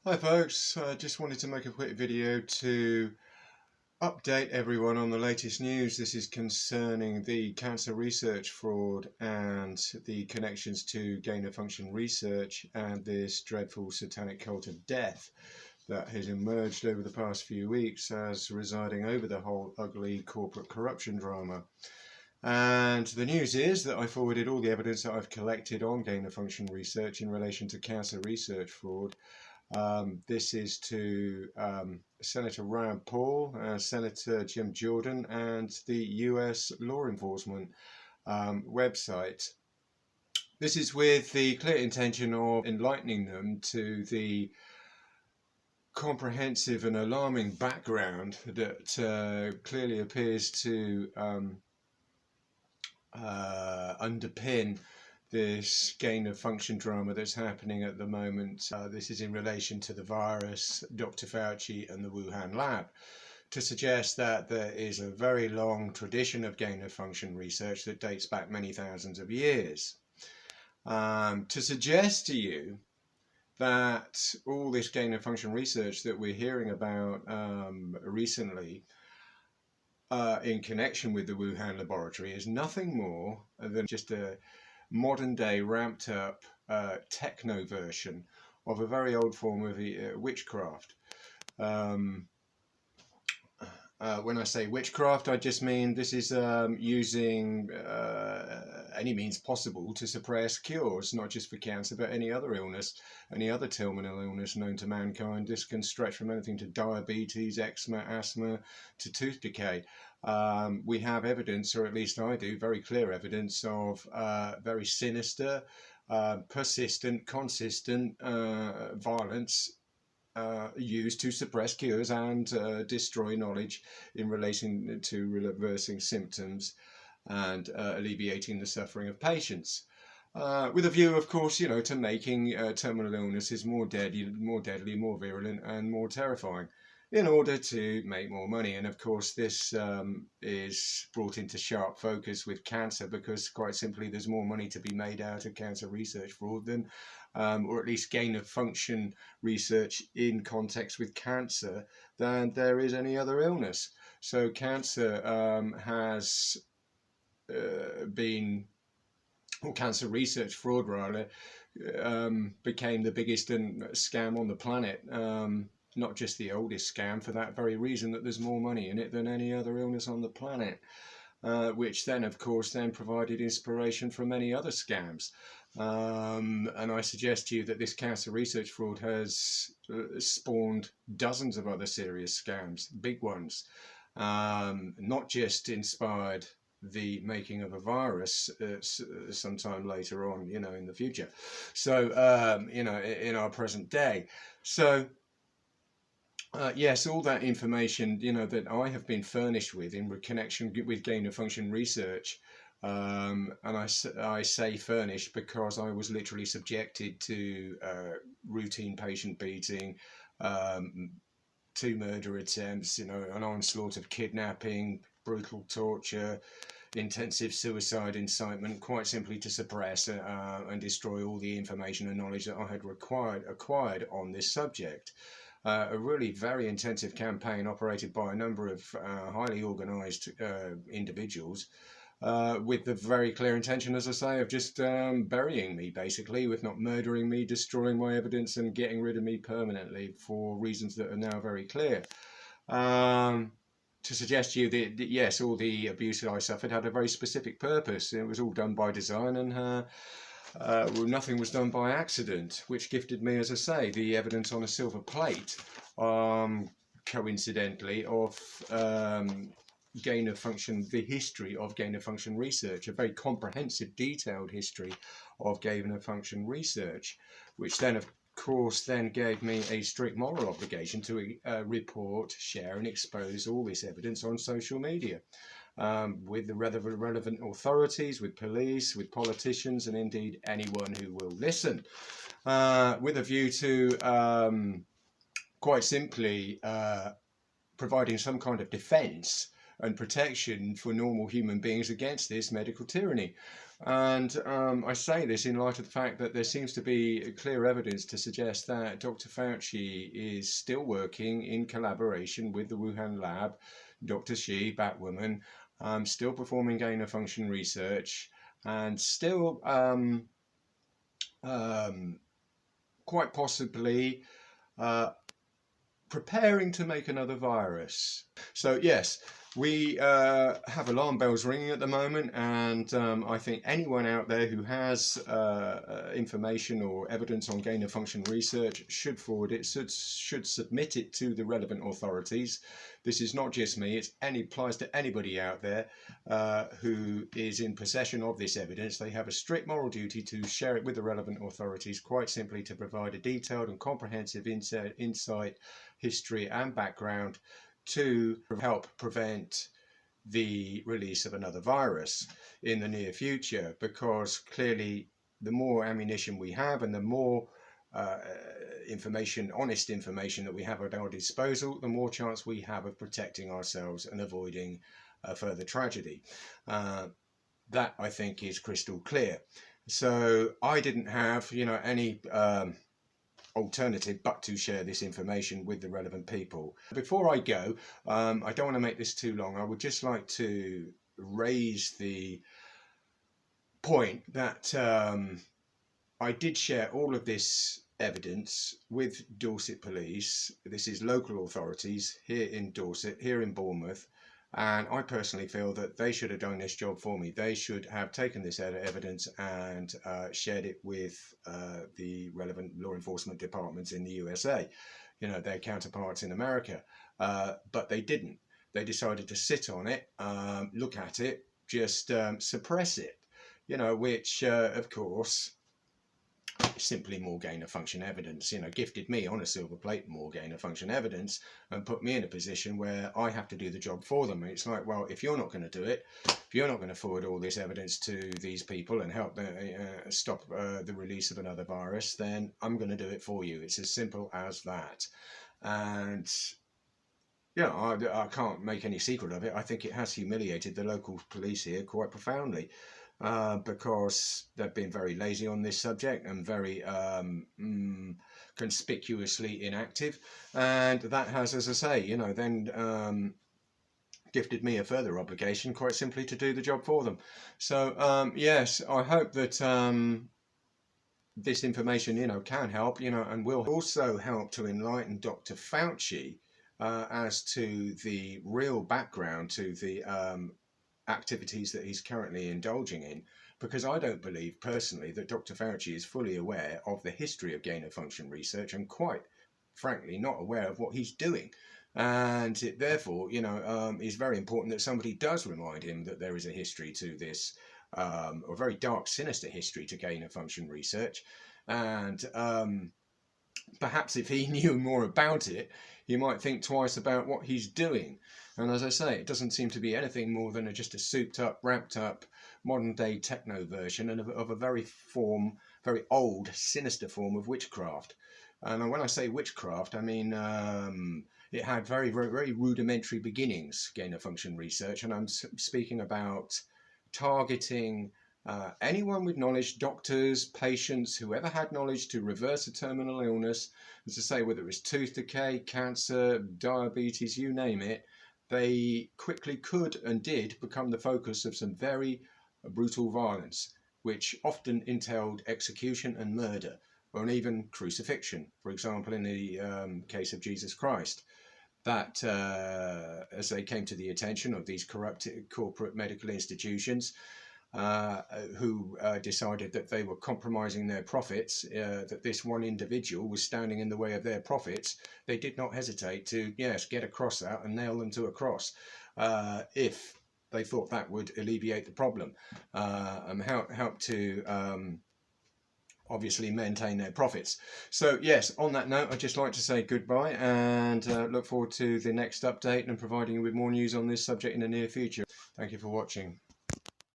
Hi folks, I just wanted to make a quick video to update everyone on the latest news. This is concerning the cancer research fraud and the connections to gain-of-function research and this dreadful satanic cult of death that has emerged over the past few weeks as residing over the whole ugly corporate corruption drama. And the news is that I forwarded all the evidence that I've collected on gain-of-function research in relation to cancer research fraud. This is to Senator Rand Paul, Senator Jim Jordan, and the US law enforcement website. This is with the clear intention of enlightening them to the comprehensive and alarming background that clearly appears to underpin this gain-of-function drama that's happening at the moment. This is in relation to the virus, Dr. Fauci and the Wuhan lab, to suggest that there is a very long tradition of gain-of-function research that dates back many thousands of years. To suggest to you that all this gain-of-function research that we're hearing about recently in connection with the Wuhan laboratory is nothing more than just a modern day ramped up techno version of a very old form of witchcraft. When I say witchcraft, I just mean this is using any means possible to suppress cures, not just for cancer, but any other illness, any other terminal illness known to mankind. This can stretch from anything to diabetes, eczema, asthma, to tooth decay. We have evidence, or at least I do, very clear evidence of very sinister, persistent, consistent violence used to suppress cures and destroy knowledge in relation to reversing symptoms and alleviating the suffering of patients. With a view, of course, to making terminal illnesses more deadly, more virulent, and more terrifying, in order to make more money. And of course, this is brought into sharp focus with cancer because, quite simply, there's more money to be made out of cancer research fraud than, or at least gain-of-function research in context with cancer, than there is any other illness. So cancer has been, or cancer research fraud rather, became the biggest scam on the planet. Not just the oldest scam, for that very reason that there's more money in it than any other illness on the planet, which then, of course, then provided inspiration for many other scams. And I suggest to you that this cancer research fraud has spawned dozens of other serious scams, big ones, not just inspired the making of a virus sometime later on, in the future. So, in our present day. So, yes, all that information, that I have been furnished with in connection with gain-of-function research, and I say furnished because I was literally subjected to routine patient beating, 2 murder attempts, an onslaught of kidnapping, brutal torture, intensive suicide incitement, quite simply to suppress and destroy all the information and knowledge that I had acquired on this subject. A really very intensive campaign operated by a number of highly organised individuals with the very clear intention, as I say, of just burying me, basically, with not murdering me, destroying my evidence and getting rid of me permanently for reasons that are now very clear. To suggest to you that, yes, all the abuse that I suffered had a very specific purpose. It was all done by design, and nothing was done by accident, which gifted me, as I say, the evidence on a silver plate, coincidentally, of gain-of-function, the history of gain-of-function research, a very comprehensive, detailed history of gain-of-function research, which then, of course, then gave me a strict moral obligation to report, share, and expose all this evidence on social media. With the relevant authorities, with police, with politicians, and indeed anyone who will listen, with a view to quite simply providing some kind of defence and protection for normal human beings against this medical tyranny. And I say this in light of the fact that there seems to be clear evidence to suggest that Dr. Fauci is still working in collaboration with the Wuhan lab, Dr. Shi, Batwoman, still performing gain-of-function research, and still quite possibly preparing to make another virus. So yes, we have alarm bells ringing at the moment, and I think anyone out there who has information or evidence on gain-of-function research should forward it, should submit it to the relevant authorities. This is not just me, it applies to anybody out there who is in possession of this evidence. They have a strict moral duty to share it with the relevant authorities, quite simply to provide a detailed and comprehensive insight, history and background to help prevent the release of another virus in the near future, because clearly the more ammunition we have and the more information, honest information that we have at our disposal, the more chance we have of protecting ourselves and avoiding further tragedy. That I think is crystal clear. So I didn't have, any alternative but to share this information with the relevant people. Before I go, I don't want to make this too long. I would just like to raise the point that I did share all of this evidence with Dorset Police. This is local authorities here in Dorset, here in Bournemouth, and I personally feel that they should have done this job for me. They should have taken this evidence and shared it with the relevant law enforcement departments in the USA, their counterparts in America, but they didn't. They decided to sit on it, look at it, just suppress it, which of course simply more gain-of-function evidence, gifted me on a silver plate more gain-of-function evidence and put me in a position where I have to do the job for them. And it's like, well, if you're not going to do it, if you're not going to forward all this evidence to these people and help stop the release of another virus, then I'm going to do it for you. It's as simple as that. And I can't make any secret of it. I think it has humiliated the local police here quite profoundly. Because they've been very lazy on this subject and very conspicuously inactive, and that has, as I say, then gifted me a further obligation, quite simply to do the job for them. So yes, I hope that this information, can help, and will also help to enlighten Dr. Fauci as to the real background to the activities that he's currently indulging in, because I don't believe personally that Dr. Fauci is fully aware of the history of gain-of-function research, and quite frankly not aware of what he's doing. And it therefore, is very important that somebody does remind him that there is a history to this, a very dark, sinister history to gain-of-function research. And perhaps if he knew more about it, he might think twice about what he's doing. And as I say, it doesn't seem to be anything more than just a souped up, wrapped up, modern day techno version of a very old, sinister form of witchcraft. And when I say witchcraft, I mean it had very, very, very rudimentary beginnings, gain-of-function research, and I'm speaking about targeting anyone with knowledge, doctors, patients, whoever had knowledge to reverse a terminal illness, as I say, whether it was tooth decay, cancer, diabetes, you name it, they quickly could and did become the focus of some very brutal violence, which often entailed execution and murder, or even crucifixion. For example, in the case of Jesus Christ, that as they came to the attention of these corrupt corporate medical institutions, who decided that they were compromising their profits, that this one individual was standing in the way of their profits, they did not hesitate to, yes, get a cross out and nail them to a cross, if they thought that would alleviate the problem, and help to obviously maintain their profits. So yes, on that note, I'd just like to say goodbye and look forward to the next update and providing you with more news on this subject in the near future. Thank you for watching.